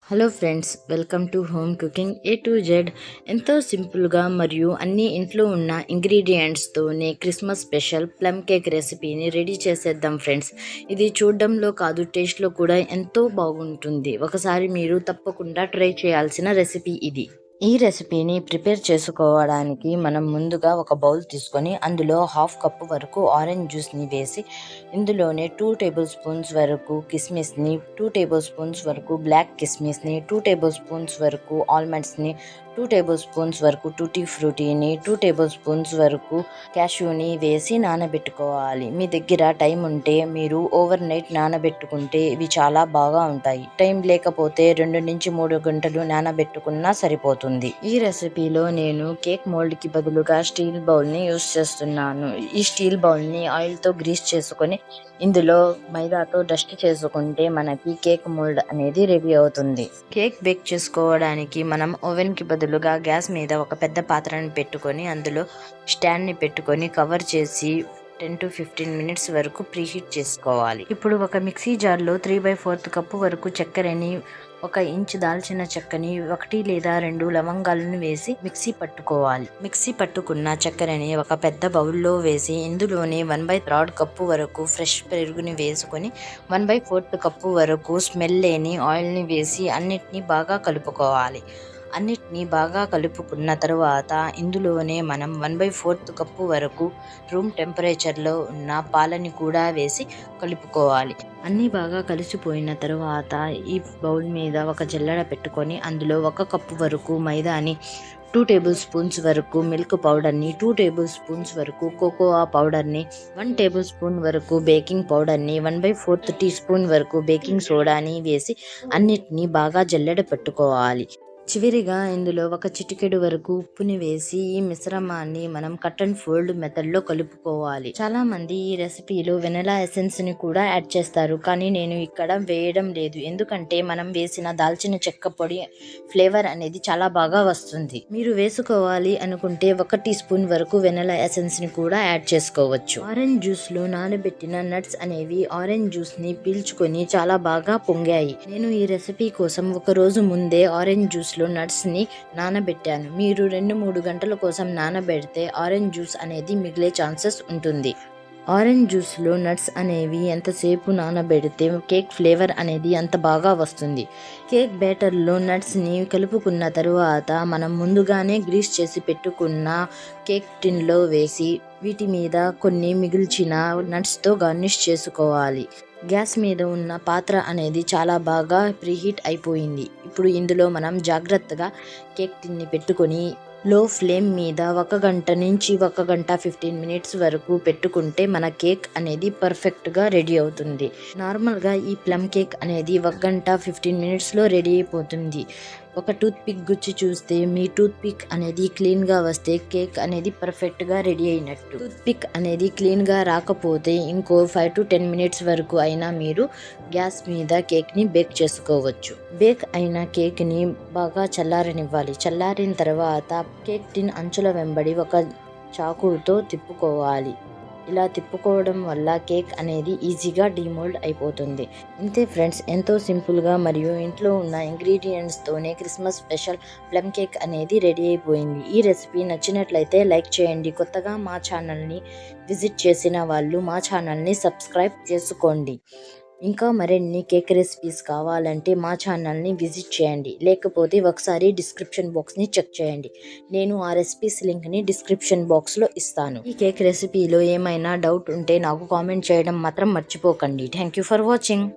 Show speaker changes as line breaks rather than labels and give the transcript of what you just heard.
Hello friends, welcome to home cooking A to Z. ఎంతో సింపుల్గా మరియు అన్ని ఇంట్లో ఉన్న ఇంగ్రీడియంట్స్తోనే క్రిస్మస్ స్పెషల్ ప్లమ్ కేక్ రెసిపీని రెడీ చేసేద్దాం ఫ్రెండ్స్. ఇది చూడడంలో కాదు, టేస్ట్లో కూడా ఎంతో బాగుంటుంది. ఒకసారి మీరు తప్పకుండా ట్రై చేయాల్సిన రెసిపీ ఇది. ఈ రెసిపీని ప్రిపేర్ చేసుకోవడానికి మనం ముందుగా ఒక బౌల్ తీసుకొని అందులో హాఫ్ కప్పు వరకు ఆరెంజ్ జ్యూస్ని వేసి ఇందులోనే 2 టేబుల్ స్పూన్స్ వరకు కిస్మిస్ని, 2 టేబుల్ స్పూన్స్ వరకు బ్లాక్ కిస్మిస్ని, 2 టేబుల్ స్పూన్స్ వరకు ఆల్మండ్స్ని, 2 టేబుల్ స్పూన్స్ వరకు టూటీ ఫ్రూటీని, 2 టేబుల్ స్పూన్స్ వరకు క్యాష్యూని వేసి నానబెట్టుకోవాలి. మీ దగ్గర టైం ఉంటే మీరు ఓవర్ నైట్ నానబెట్టుకుంటే ఇవి చాలా బాగా ఉంటాయి. టైం లేకపోతే 2 నుంచి 3 గంటలు నానబెట్టుకున్నా సరిపోతుంది. ఈ రెసిపీలో నేను కేక్ మోల్డ్కి బదులుగా స్టీల్ బౌల్ని యూస్ చేస్తున్నాను. ఈ స్టీల్ బౌల్ని ఆయిల్తో గ్రీస్ చేసుకొని ఇందులో మైదాతో డస్ట్ చేసుకుంటే మనకి కేక్ మోల్డ్ అనేది రెడీ అవుతుంది. కేక్ బేక్ చేసుకోవడానికి మనం ఓవెన్కి బదులుగా గ్యాస్ మీద ఒక పెద్ద పాత్రను పెట్టుకొని అందులో స్టాండ్ని పెట్టుకొని కవర్ చేసి 10 to 15 మినిట్స్ వరకు ప్రీహీట్ చేసుకోవాలి. ఇప్పుడు ఒక మిక్సీ జార్లో 3/4 కప్పు వరకు చక్కెరని, 1 ఇంచు దాల్చిన చెక్కని, 1 లేదా 2 లవంగాలను వేసి మిక్సీ పట్టుకోవాలి. మిక్సీ పట్టుకున్న చక్కెరని ఒక పెద్ద బౌల్లో వేసి ఇందులోనే 1/3 కప్పు వరకు ఫ్రెష్ పెరుగుని వేసుకొని 1/4 కప్పు వరకు స్మెల్ లేని ఆయిల్ని వేసి అన్నిటినీ బాగా కలుపుకోవాలి. అన్నిటినీ బాగా కలుపుకున్న తర్వాత ఇందులోనే మనం 1/4 కప్పు వరకు రూమ్ టెంపరేచర్లో ఉన్న పాలని కూడా వేసి కలుపుకోవాలి. అన్నీ బాగా కలిసిపోయిన తర్వాత ఈ బౌల్ మీద ఒక జల్లెడ పెట్టుకొని అందులో 1 కప్పు వరకు మైదాని, 2 టేబుల్ స్పూన్స్ వరకు మిల్క్ పౌడర్ని, 2 టేబుల్ స్పూన్స్ వరకు కోకోవా పౌడర్ని, 1 టేబుల్ స్పూన్ వరకు బేకింగ్ పౌడర్ని, 1/4 టీ స్పూన్ వరకు బేకింగ్ సోడాని వేసి అన్నిటినీ బాగా జల్లెడ పెట్టుకోవాలి. చివరిగా ఇందులో 1 చిటికెడు వరకు ఉప్పుని వేసి ఈ మిశ్రమాన్ని మనం కట్ అండ్ ఫోల్డ్ మెథడ్లో కలుపుకోవాలి. చాలా మంది ఈ రెసిపీలో వెనిలా ఎసెన్స్ని కూడా యాడ్ చేస్తారు, కానీ నేను ఇక్కడ వేయడం లేదు. ఎందుకంటే మనం వేసిన దాల్చిన చెక్క పొడి ఫ్లేవర్ అనేది చాలా బాగా వస్తుంది. మీరు వేసుకోవాలి అనుకుంటే 1 టీ స్పూన్ వరకు వెనిలా ఎసెన్స్ని కూడా యాడ్ చేసుకోవచ్చు. ఆరెంజ్ జ్యూస్లో నానబెట్టిన నట్స్ అనేవి ఆరెంజ్ జ్యూస్ని పీల్చుకొని చాలా బాగా పొంగాయి. నేను ఈ రెసిపీ కోసం 1 రోజు ముందే ఆరెంజ్ జ్యూస్ నట్స్ని నానబెట్టాను. మీరు 2-3 గంటల కోసం నానబెడితే ఆరెంజ్ జ్యూస్ అనేది మిగిలే ఛాన్సెస్ ఉంటుంది. ఆరెంజ్ జ్యూస్లో నట్స్ అనేవి ఎంతసేపు నానబెడితే కేక్ ఫ్లేవర్ అనేది అంత బాగా వస్తుంది. కేక్ బ్యాటర్లో నట్స్ని కలుపుకున్న తరువాత మనం ముందుగానే గ్రీస్ చేసి పెట్టుకున్న కేక్ టిన్లో వేసి వీటి మీద కొన్ని మిగిల్చిన నట్స్తో గార్నిష్ చేసుకోవాలి. గ్యాస్ మీద ఉన్న పాత్ర అనేది చాలా బాగా ప్రీహీట్ అయిపోయింది. ఇప్పుడు ఇందులో మనం జాగ్రత్తగా కేక్ టిన్ని పెట్టుకొని లో ఫ్లేమ్ మీద 1 గంట నుంచి 1 గంట 15 మినిట్స్ వరకు పెట్టుకుంటే మన కేక్ అనేది పర్ఫెక్ట్గా రెడీ అవుతుంది. నార్మల్గా ఈ ప్లమ్ కేక్ అనేది 1 గంట 15 మినిట్స్లో రెడీ అయిపోతుంది. ఒక టూత్ పిక్ గుచ్చి చూస్తే మీ టూత్ పిక్ అనేది క్లీన్గా వస్తే కేక్ అనేది పర్ఫెక్ట్గా రెడీ అయినట్టు. టూత్ పిక్ అనేది క్లీన్గా రాకపోతే ఇంకో 5 to 10 మినిట్స్ వరకు అయినా మీరు గ్యాస్ మీద కేక్ని బేక్ చేసుకోవచ్చు. బేక్ అయిన కేక్ని బాగా చల్లారనివ్వాలి. చల్లారిన తర్వాత కేక్ టిన్ అంచుల వెంబడి ఒక చాకుతో తిప్పుకోవాలి. ఇలా తిప్పుకోవడం వల్ల కేక్ అనేది ఈజీగా డిమోల్డ్ అయిపోతుంది. ఇంతే ఫ్రెండ్స్, ఎంతో సింపుల్గా మరియు ఇంట్లో ఉన్న ఇంగ్రీడియంట్స్తోనే క్రిస్మస్ స్పెషల్ ప్లమ్ కేక్ అనేది రెడీ అయిపోయింది. ఈ రెసిపీ నచ్చినట్లయితే లైక్ చేయండి. కొత్తగా మా ఛానల్ని విజిట్ చేసిన వాళ్ళు మా ఛానల్ని సబ్స్క్రైబ్ చేసుకోండి. ఇంకా మరిన్ని కేక్ రెసిపీస్ కావాలంటే మా ఛానల్ని విజిట్ చేయండి. లేకపోతే ఒకసారి డిస్క్రిప్షన్ బాక్స్ని చెక్ చేయండి. నేను ఆ రెసిపీస్ లింక్ని డిస్క్రిప్షన్ బాక్స్లో ఇస్తాను. ఈ కేక్ రెసిపీలో ఏమైనా డౌట్ ఉంటే నాకు కామెంట్ చేయడం మాత్రం మర్చిపోకండి. Thank you for watching.